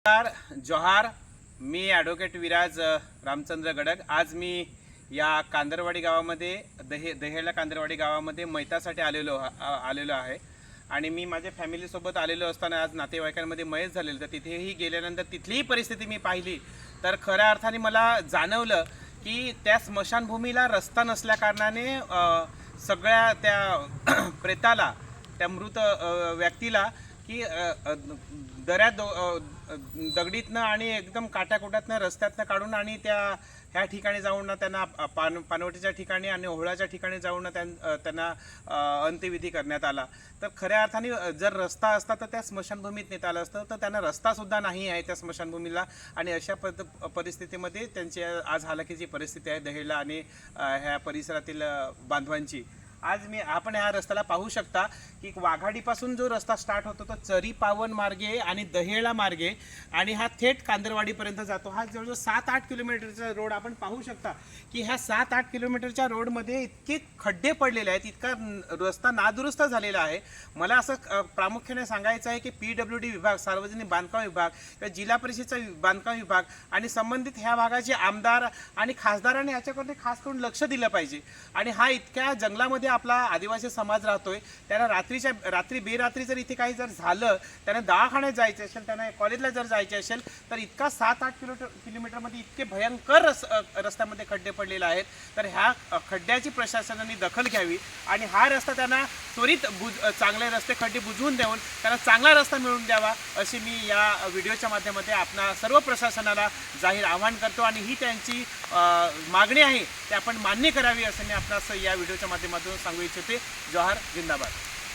जोहार। मी ॲडव्होकेट विराज रामचंद्र गडग। आज मी या कांदरवाडी गावामध्ये दहेला कांदरवाडी गावामध्ये मैतासाठी आलेलो आहे आणि मी माझ्या फॅमिलीसोबत आलेलो असताना आज नातेवाईकांमध्ये मयत झालेलं, तर तिथेही गेल्यानंतर तिथलीही परिस्थिती मी पाहिली तर खऱ्या अर्थाने मला जाणवलं की त्या स्मशानभूमीला रस्ता नसल्या कारणाने सगळ्या त्या प्रेताला, त्या मृत व्यक्तीला की दऱ्यात दगडीतनं आणि एकदम काट्याकुट्यातनं रस्त्यातनं काढून आणि ह्या ठिकाणी जाऊन ना त्यांना पानवटीच्या ठिकाणी आणि ओहळाच्या ठिकाणी जाऊन त्यांना अंत्यविधी करण्यात आला। तर खऱ्या अर्थाने जर रस्ता असता तर त्या स्मशानभूमीत नेता आलं असतं, तर त्यांना रस्तासुद्धा नाही आहे त्या स्मशानभूमीला आणि अशा परिस्थितीमध्ये त्यांची आज हालाकीची परिस्थिती आहे दहेला आणि ह्या परिसरातील बांधवांची। आज आपण ह्या रस्त्याला पाहू शकता की वाघाडीपासून जो रस्ता स्टार्ट होतो तो चरी पावन मार्गे आणि दहेळा मार्गे आणि हा थेट कांदरवाडीपर्यंत जातो। हा जवळजवळ 7-8 किलोमीटरचा रोड आपण पाहू शकता की ह्या 7-8 किलोमीटरच्या रोडमध्ये इतके खड्डे पडलेले आहेत, इतका रस्ता नादुरुस्त झालेला आहे। मला असं प्रामुख्याने सांगायचं आहे की PWD विभाग, सार्वजनिक बांधकाम विभाग किंवा जिल्हा परिषदेचा बांधकाम विभाग आणि संबंधित ह्या भागाचे आमदार आणि खासदारांनी याच्याकडे खास करून लक्ष दिलं पाहिजे। आणि हा इतक्या जंगलामध्ये आपला आदिवासी समाज राहतोय, त्यांना रात्री बेरात्री जर इथे काही जर झालं, त्यांना दवाखान्यात जायचं असेल, त्यांना कॉलेजला जर जायचे असेल तर इतका 7-8 किलोमीटरमध्ये इतके भयंकर रस्त्यामध्ये खड्डे पडलेले आहेत। तर ह्या खड्ड्याची प्रशासनाने दखल घ्यावी आणि हा रस्ता त्यांना त्वरित चांगले रस्ते खड्डे बुजवून देऊन त्यांना चांगला रस्ता मिळवून द्यावा अशी मी या व्हिडिओच्या माध्यमातून आपणा सर्व प्रशासनाला जाहीर आवाहन करतो आणि ही त्यांची मागणी आहे ते आपण मान्य करावी असं मी आपणास या व्हिडिओच्या माध्यमातून सांगू इच्छिते। जोहार, जिंदाबाद।